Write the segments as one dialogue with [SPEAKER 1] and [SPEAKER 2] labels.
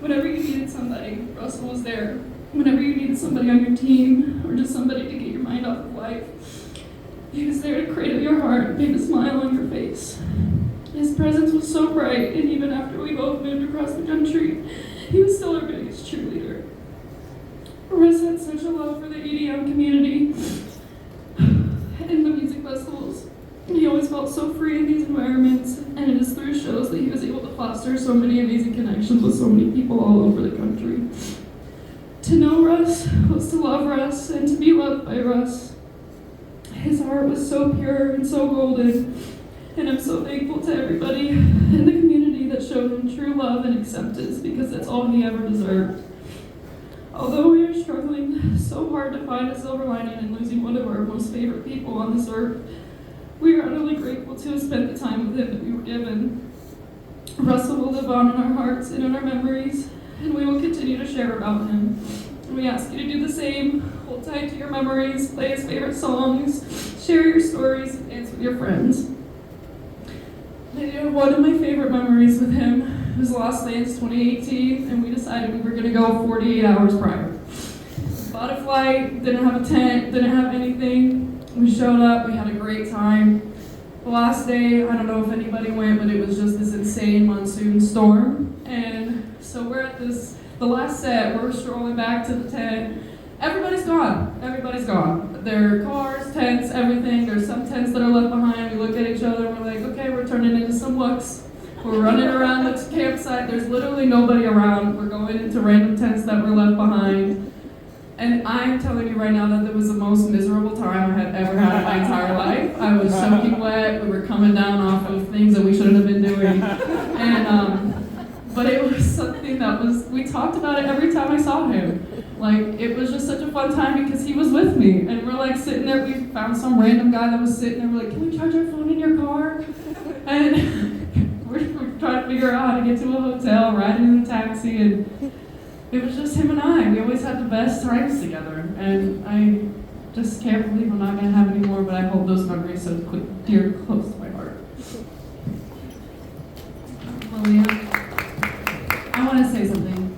[SPEAKER 1] Whenever you needed somebody, Russell was there. Whenever you needed somebody on your team, or just somebody to get your mind off of life, he was there to cradle your heart and paint a smile on your face. His presence was so bright, and even after we both moved across the country, he was still our biggest cheerleader. Russ had such a love for the EDM community and the music festivals. He always felt so free in these environments, and it is through shows that he was able to foster so many amazing connections with so many people all over the country. To know Russ was to love Russ and to be loved by Russ. His heart was so pure and so golden, and I'm so thankful to everybody in the community that showed him true love and acceptance, because that's all he ever deserved. Although we are struggling so hard to find a silver lining in losing one of our most favorite people on this earth, we are utterly grateful to have spent the time with him that we were given. Russell will live on in our hearts and in our memories, and we will continue to share about him. And we ask you to do the same. Hold tight to your memories, play his favorite songs, share your stories, and dance with your friends. One of my favorite memories with him was Lost Dance 2018, and we decided we were going to go 48 hours prior. Bought a flight, didn't have a tent, didn't have anything. We showed up, we had a great time. The last day, I don't know if anybody went, but it was just this insane monsoon storm. And so we're at the last set, we're strolling back to the tent. Everybody's gone. Everybody's gone. Their cars, tents, everything. There's some tents that are left behind. We look at each other and we're like, okay, we're turning into some looks. We're running around the campsite. There's literally nobody around. We're going into random tents that were left behind. And I'm telling you right now that it was the most miserable time I had ever had in my entire life. I was soaking wet. We were coming down off of things that we shouldn't have been doing. But it was something that we talked about it every time I saw him. Like, it was just such a fun time because he was with me. And we're like sitting there, we found some random guy that was sitting there, we're like, can we charge our phone in your car? And we're trying to figure out how to get to a hotel, riding in a taxi, and it was just him and I. We always had the best times together. And I just can't believe I'm not gonna have any more, but I hold those memories so dear, close to my heart.
[SPEAKER 2] Malia, I want to say something.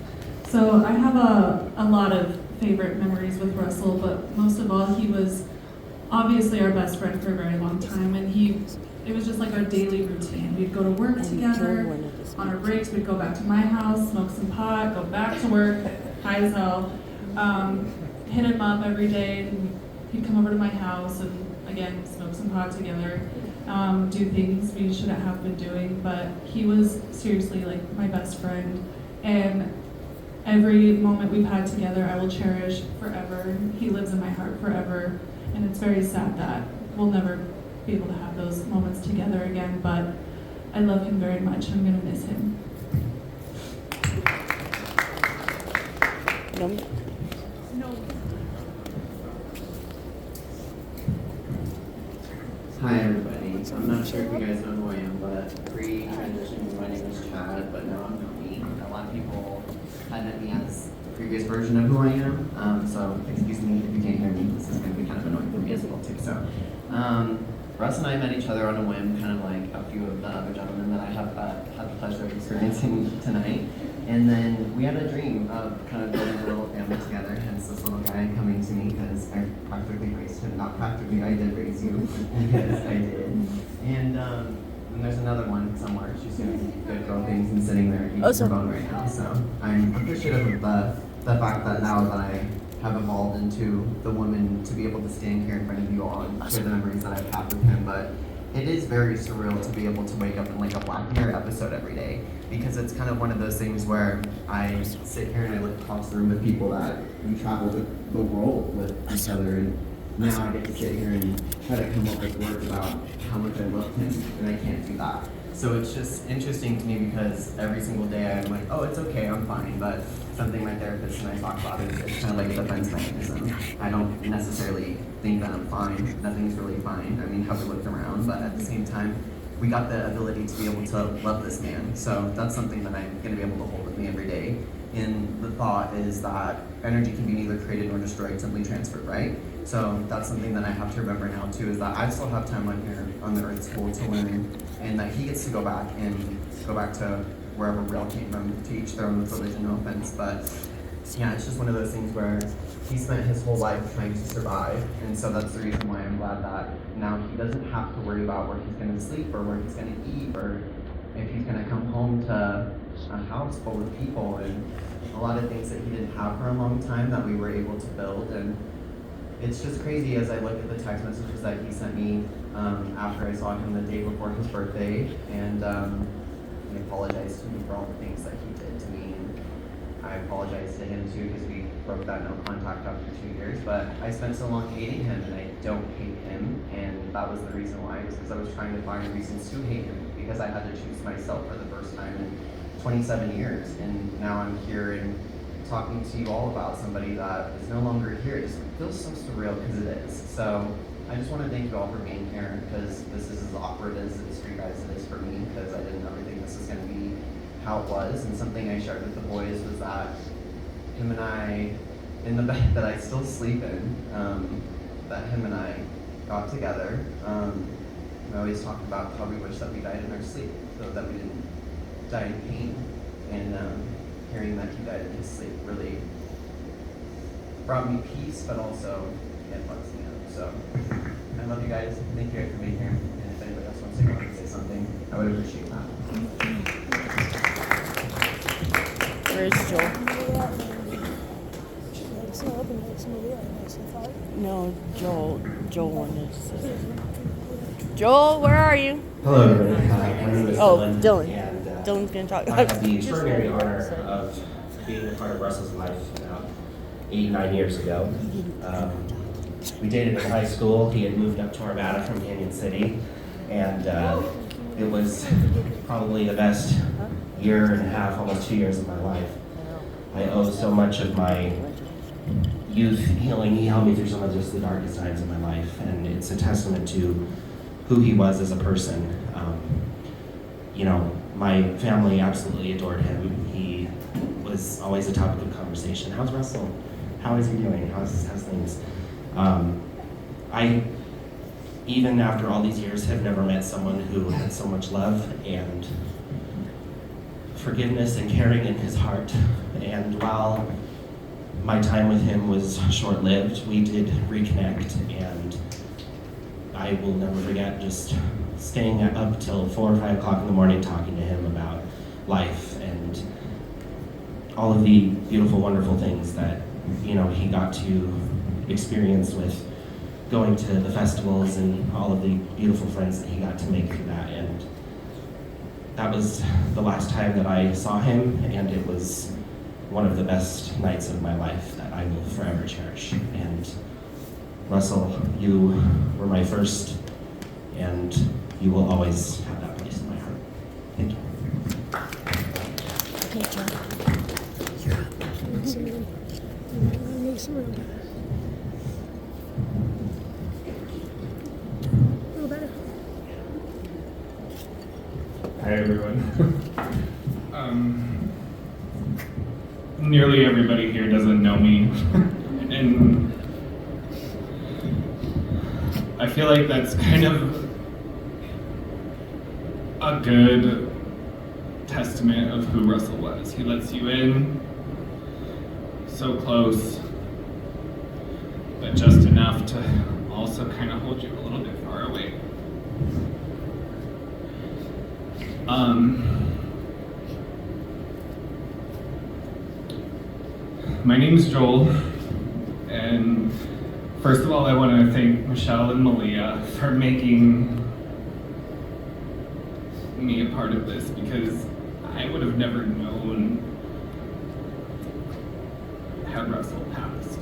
[SPEAKER 2] So I have a lot of favorite memories with Russell, but most of all, he was obviously our best friend for a very long time, and it was just like our daily routine. We'd go to work together. On our breaks, we'd go back to my house, smoke some pot, go back to work, high as hell. Hit him up every day, and he'd come over to my house and again smoke some pot together. Do things we shouldn't have been doing, but he was seriously like my best friend, and every moment we've had together I will cherish forever. He lives in my heart forever, and it's very sad that we'll never be able to have those moments together again, but I love him very much. I'm gonna miss him.
[SPEAKER 1] No.
[SPEAKER 3] Hi everybody. I'm not sure if you guys know who I am, but pre-transition my name is Chad, but now I'm Tony. A lot of people had met me as the previous version of who I am, so excuse me if you can't hear me. This is going to be kind of annoying for me as well too. So, Russ and I met each other on a whim, kind of like a few of the other gentlemen that I have had the pleasure of experiencing tonight. And then we had a dream of kind of building a little family together, hence this little guy coming to me because I practically raised him. Not practically, I did raise you, because I did. And then there's another one somewhere. She's doing good girl things and sitting there eating her bone right now. So I'm appreciative of the fact that now that I have evolved into the woman to be able to stand here in front of you all and share the memories that I've had with him. But it is very surreal to be able to wake up in like a Black Mirror episode every day, because it's kind of one of those things where I sit here and I look across the room with people that we travel the world with each other, and now I get to sit here and try to come up with words about how much I love him, and I can't do that. So it's just interesting to me because every single day I'm like, oh, it's okay, I'm fine, but something my therapist and I talk about is it's kind of like a defense mechanism. I don't necessarily think that I'm fine. Nothing's really fine. I mean, have we looked around? But at the same time, we got the ability to be able to love this man. So that's something that I'm going to be able to hold with me every day. And the thought is that energy can be neither created nor destroyed, simply transferred, right? So that's something that I have to remember now too, is that I still have time on here on the Earth School to learn, and that he gets to go back to wherever we all came from, to each their own with religion, no offense, but yeah, it's just one of those things where he spent his whole life trying to survive, and so that's the reason why I'm glad that now he doesn't have to worry about where he's going to sleep or where he's going to eat or if he's going to come home to a house full of people, and a lot of things that he didn't have for a long time that we were able to build. And it's just crazy as I look at the text messages that he sent me after I saw him the day before his birthday, and he apologized to me for all the things that he did to me, and I apologize to him too because we broke that no contact after 2 years. But I spent so long hating him, and I don't hate him, and that was the reason why, was because I was trying to find reasons to hate him, because I had to choose myself for the first time in 27 years, and now I'm here and talking to you all about somebody that is no longer here. It just feels so surreal because it is. So I just want to thank you all for being here, because this is as awkward as it is for you guys, it is for me, because I didn't ever think this was going to be how it was. And something I shared with the boys was that him and I, in the bed that I still sleep in, that him and I got together. We always talked about how we wish that we died in our sleep, so that we didn't die in pain. And hearing that he died in his sleep really brought me peace, but also it bugs me up. So I love you guys. Thank you guys for being here. And if anybody else wants to come up and say something, I would appreciate that.
[SPEAKER 4] Where's Joel? No, Joel wanted to say something. Joel, where are you?
[SPEAKER 5] Hello, everybody. My name is Dylan.
[SPEAKER 4] Dylan.
[SPEAKER 5] And
[SPEAKER 4] Dylan's going to talk.
[SPEAKER 5] I have the extraordinary honor of being a part of Russell's life about 8-9 years ago. We dated in high school. He had moved up to Arvada from Canyon City, and it was probably the best year and a half, almost 2 years of my life. I owe so much of my youth healing. He helped me through some of just the darkest times of my life, and it's a testament to who he was as a person. You know, my family absolutely adored him. He was always a topic of conversation. How's Russell? How is he doing? How's things? I, even after all these years, have never met someone who had so much love and forgiveness and caring in his heart. And while my time with him was short-lived, we did reconnect, and I will never forget just staying up till 4 or 5 o'clock in the morning talking to him about life and all of the beautiful, wonderful things that, you know, he got to experience with going to the festivals and all of the beautiful friends that he got to make through that. And that was the last time that I saw him, and it was one of the best nights of my life that I will forever cherish. And Russell, you were my first, and you will always have that place in my heart. Thank you.
[SPEAKER 6] Okay, John. You're up. Make some room. A little better.
[SPEAKER 7] Hi everyone. Nearly everybody here doesn't know me, and I feel like that's kind of a good testament of who Russell was. He lets you in so close, but just enough to also kind of hold you a little bit far away. My name is Joel, and first of all, I want to thank Michelle and Malia for making me a part of this, because I would have never known had Russell passed.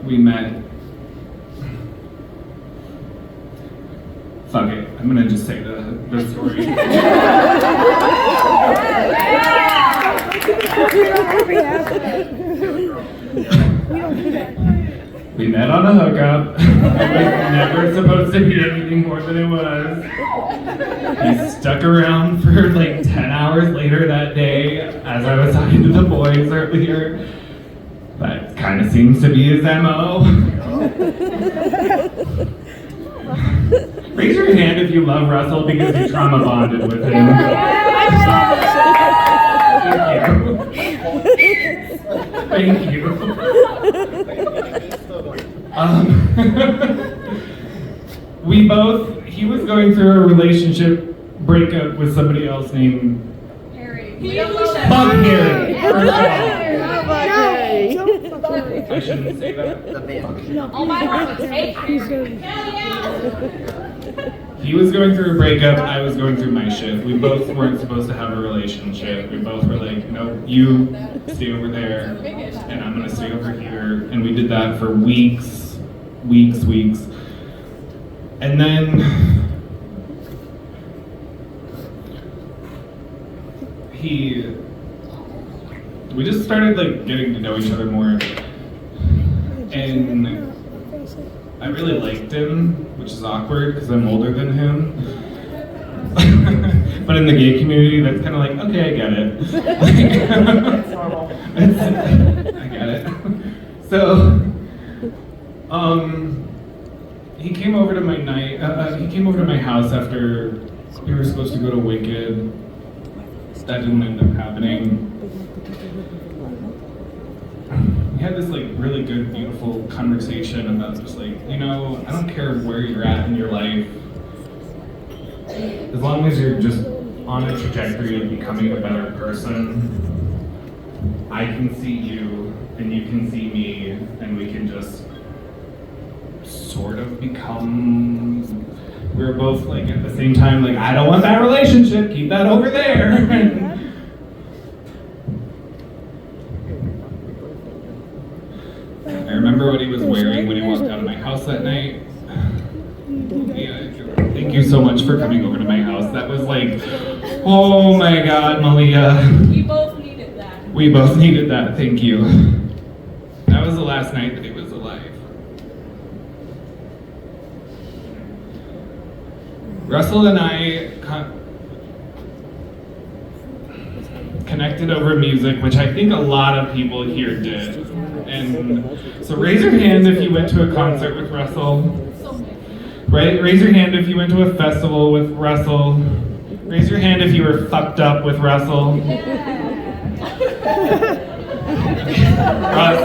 [SPEAKER 7] We met. Fuck it, I'm gonna just say the story. We met on a hookup. I was never supposed to be anything more than it was. He stuck around for like 10 hours later that day, as I was talking to the boys earlier. That kind of seems to be his MO. Raise your hand if you love Russell because you trauma bonded with him. Thank you. He was going through a relationship breakup with somebody else named Fuck Harry. First of all. I shouldn't say that. He was going through a breakup, I was going through my shit. We both weren't supposed to have a relationship. We both were like, no, you stay over there, and I'm gonna stay over here. And we did that for weeks. And then we just started like getting to know each other more. And I really liked him, which is awkward because I'm older than him. But in the gay community, that's kind of like, okay, I get it. It's normal. I get it. So, he came over to my he came over to my house after we were supposed to go to Wicked. That didn't end up happening. We had this like really good, beautiful conversation about just like, I don't care where you're at in your life. As long as you're just on a trajectory of becoming a better person, I can see you and you can see me, and we can just sort of become, we were both like at the same time like, I don't want that relationship, keep that over there. I remember what he was wearing when he walked out of my house that night. Yeah, thank you so much for coming over to my house. That was like, oh my God, Malia.
[SPEAKER 1] We both needed that.
[SPEAKER 7] We both needed that, thank you. That was the last night that he was alive. Russell and I connected over music, which I think a lot of people here did. And so raise your hand if you went to a concert with Russell. Right? Raise your hand if you went to a festival with Russell. Raise your hand if you were fucked up with Russell. Russ,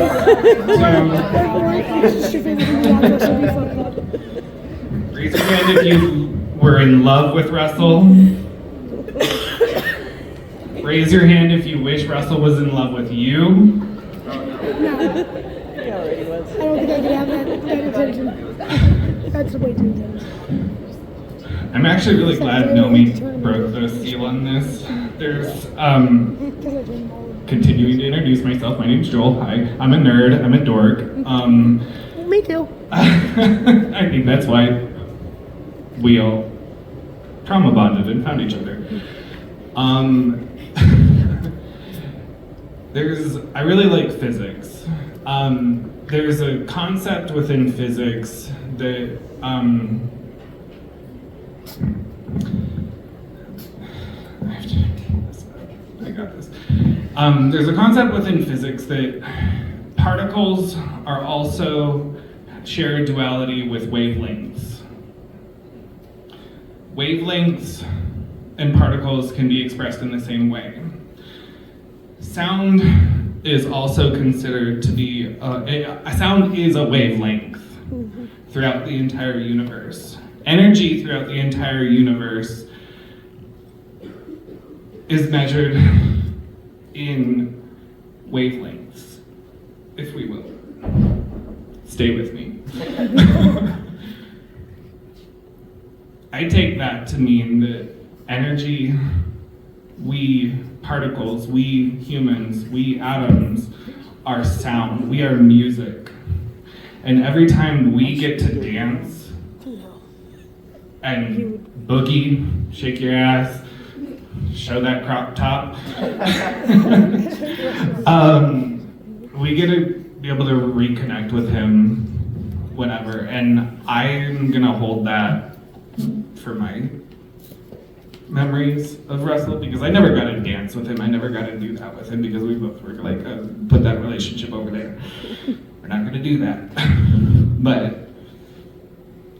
[SPEAKER 7] raise your hand if you were in love with Russell. Raise your hand if you wish Russell was in love with you.
[SPEAKER 6] No. He already was. I don't think I could have that attention. That's way too intense.
[SPEAKER 7] I'm actually really glad Nomi broke the seal on this. There's, continuing to introduce myself, my name's Joel, hi. I'm a nerd, I'm a dork.
[SPEAKER 6] Me too.
[SPEAKER 7] I think that's why we all trauma bonded and found each other. I really like physics. There's a concept within physics that, I got this. There's a concept within physics that particles are also share a duality with wavelengths. Wavelengths and particles can be expressed in the same way. Sound is also considered to be, a sound is a wavelength throughout the entire universe. Energy throughout the entire universe is measured in wavelengths, if we will. Stay with me. I take that to mean that energy, we particles, we humans, we atoms are sound, we are music. And every time we get to dance and boogie, shake your ass, show that crop top, we get to be able to reconnect with him whenever. And I'm gonna hold that for my memories of Russell, because I never got to dance with him. I never got to do that with him because we both were like, put that relationship over there. We're not going to do that. But,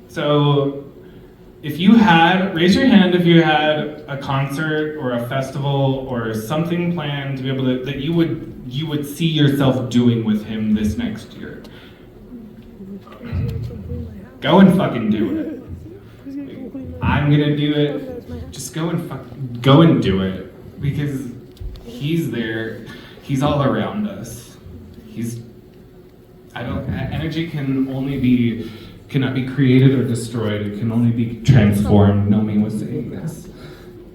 [SPEAKER 7] so if you had, raise your hand if you had a concert or a festival or something planned to be able to, that you would see yourself doing with him this next year. Go and fucking do it. I'm gonna do it. Just go and do it. Because he's there. He's all around us. Energy cannot be created or destroyed. It can only be transformed. Nomi was saying this.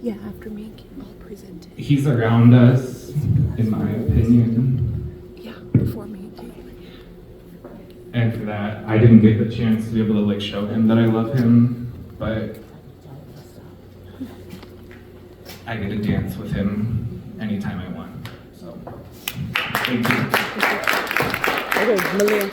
[SPEAKER 6] Yeah, after me, I'll present it.
[SPEAKER 7] He's around us, in my opinion.
[SPEAKER 6] Yeah, before me.
[SPEAKER 7] And for that, I didn't get the chance to be able to like show him that I love him, but I get to dance with him anytime I want. So, thank you.
[SPEAKER 6] Okay, Malia.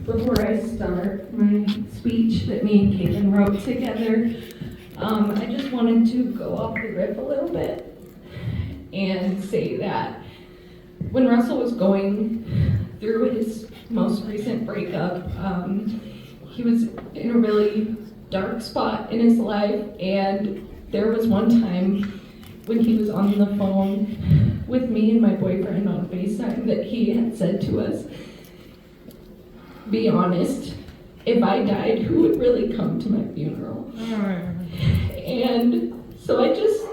[SPEAKER 1] Before I start my speech that me and Caitlin wrote together, I just wanted to go off the riff a little bit and say that when Russell was going through his most recent breakup, he was in a really dark spot in his life, and there was one time when he was on the phone with me and my boyfriend on FaceTime that he had said to us, "Be honest, if I died, who would really come to my funeral?" And so I just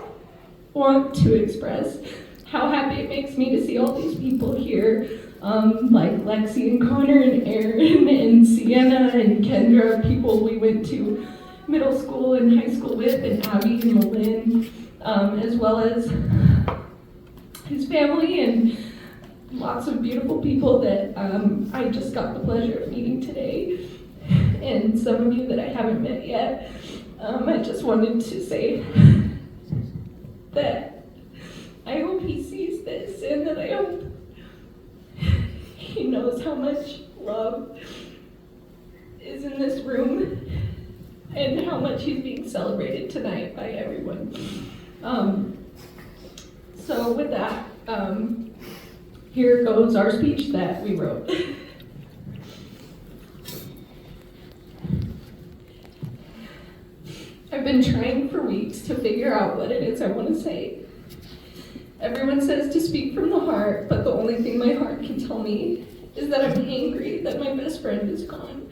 [SPEAKER 1] want to express how happy it makes me to see all these people here, like Lexi and Connor and Aaron and Sienna and Kendra, people we went to middle school and high school with, and Abby and Malin, as well as his family and lots of beautiful people that I just got the pleasure of meeting today, and some of you that I haven't met yet. I just wanted to say that I hope he sees this, and that I hope he knows how much love is in this room and how much he's being celebrated tonight by everyone. So with that, here goes our speech that we wrote. I've been trying for weeks to figure out what it is I want to say. Everyone says to speak from the heart, but the only thing my heart can tell me is that I'm angry that my best friend is gone.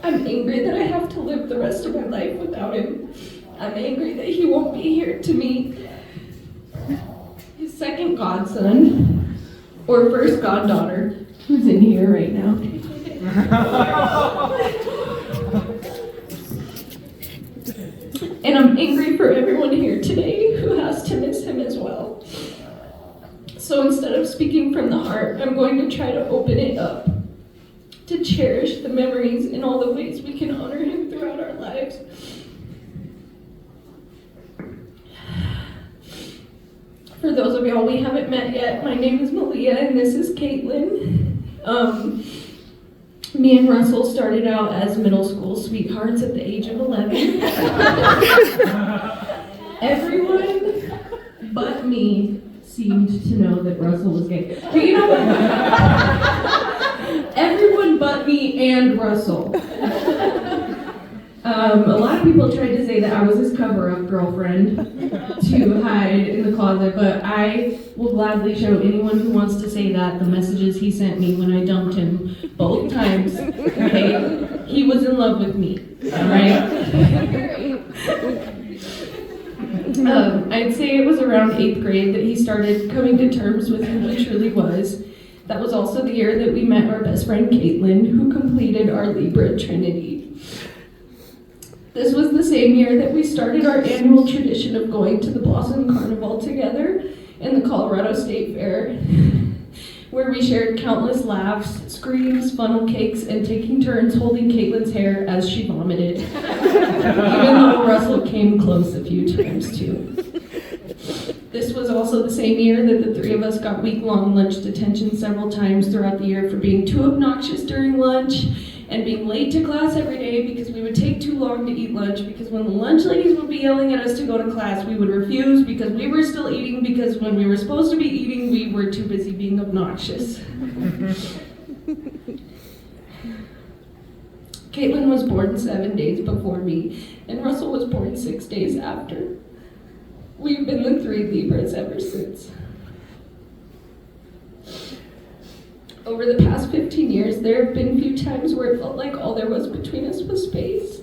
[SPEAKER 1] I'm angry that I have to live the rest of my life without him. I'm angry that he won't be here to meet his second godson, or first goddaughter, who's in here right now. And I'm angry for everyone here today who has to miss him as well. So instead of speaking from the heart, I'm going to try to open it up, to cherish the memories in all the ways we can honor him throughout our lives. For those of y'all we haven't met yet, my name is Malia and this is Caitlin. Me and Russell started out as middle school sweethearts at the age of 11. Everyone but me seemed to know that Russell was gay. But you know what? Everyone but me and Russell. A lot of people tried to say that I was his cover-up girlfriend to hide in the closet, but I will gladly show anyone who wants to say that the messages he sent me when I dumped him both times. Okay, he was in love with me. All right. I'd say it was around 8th grade that he started coming to terms with who he truly was. That was also the year that we met our best friend Caitlin, who completed our Libra Trinity. This was the same year that we started our annual tradition of going to the Blossom Carnival together and the Colorado State Fair. where we shared countless laughs, screams, funnel cakes, and taking turns holding Caitlin's hair as she vomited. Even though Russell came close a few times too. This was also the same year that the three of us got week-long lunch detention several times throughout the year for being too obnoxious during lunch and being late to class every day because we would take too long to eat lunch, because when the lunch ladies would be yelling at us to go to class, we would refuse because we were still eating, because when we were supposed to be eating, we were too busy being obnoxious. Caitlin was born 7 days before me, and Russell was born 6 days after. We've been the three Libras ever since. Over the past 15 years, there have been a few times where it felt like all there was between us was space.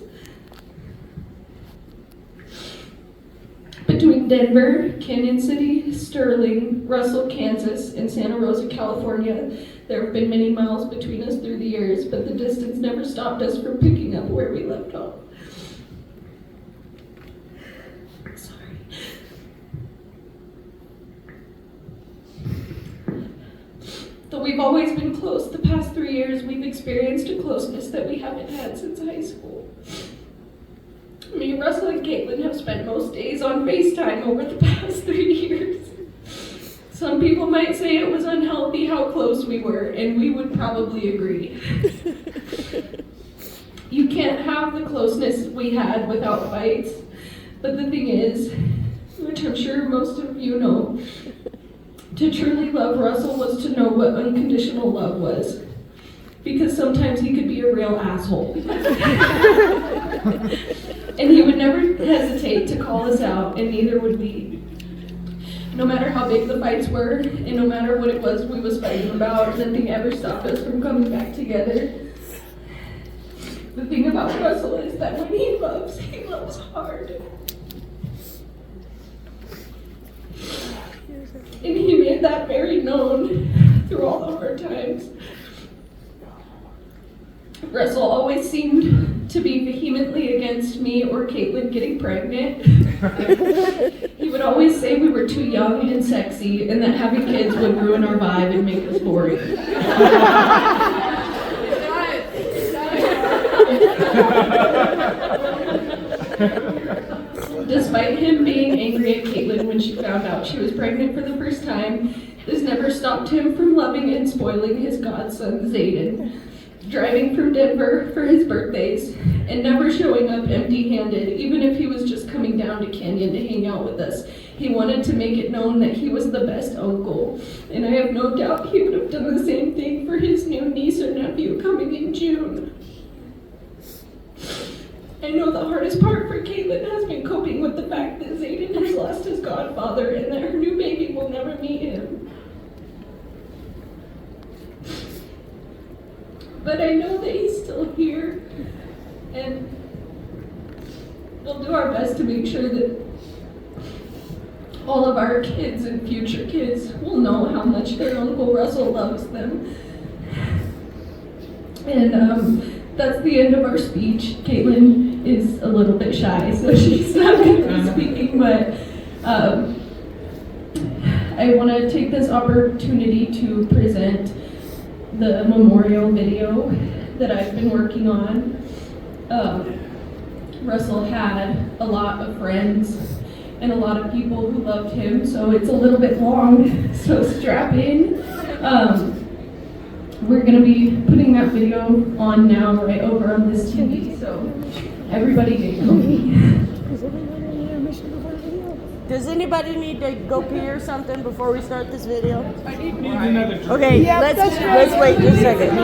[SPEAKER 1] Between Denver, Canyon City, Sterling, Russell, Kansas, and Santa Rosa, California, there have been many miles between us through the years, but the distance never stopped us from picking up where we left off. Though we've always been close, the past 3 years we've experienced a closeness that we haven't had since high school. Me, Russell, and Caitlin have spent most days on FaceTime over the past 3 years. Some people might say it was unhealthy how close we were, and we would probably agree. You can't have the closeness we had without fights, but the thing is, which I'm sure most of you know, to truly love Russell was to know what unconditional love was. Because sometimes he could be a real asshole. And he would never hesitate to call us out, and neither would we. No matter how big the fights were, and no matter what it was we was fighting about, nothing ever stopped us from coming back together. The thing about Russell is that when he loves hard. And he made that very known through all the hard times. Russell always seemed to be vehemently against me or Caitlin getting pregnant. He would always say we were too young and sexy, and that having kids would ruin our vibe and make us boring. Despite him being angry at Caitlin when she found out she was pregnant for the first time, this never stopped him from loving and spoiling his godson, Zayden, driving from Denver for his birthdays, and never showing up empty-handed, even if he was just coming down to Canyon to hang out with us. He wanted to make it known that he was the best uncle, and I have no doubt he would have done the same thing for his new niece or nephew coming in June. I know the hardest part for Caitlin has been coping with the fact that Zayden has lost his godfather and that her new baby will never meet him. But I know that he's still here, and we'll do our best to make sure that all of our kids and future kids will know how much their Uncle Russell loves them. And that's the end of our speech. Caitlin is a little bit shy, so she's not going to be speaking, but I want to take this opportunity to present the memorial video that I've been working on. Russell had a lot of friends and a lot of people who loved him, so it's a little bit long, so strap in. We're going to be putting that video on now right over on this TV, so everybody get comfy.
[SPEAKER 4] Does anybody need to go pee or something before we start this video?
[SPEAKER 7] I need another drink.
[SPEAKER 4] Okay,
[SPEAKER 6] Yep,
[SPEAKER 4] let's wait just a second.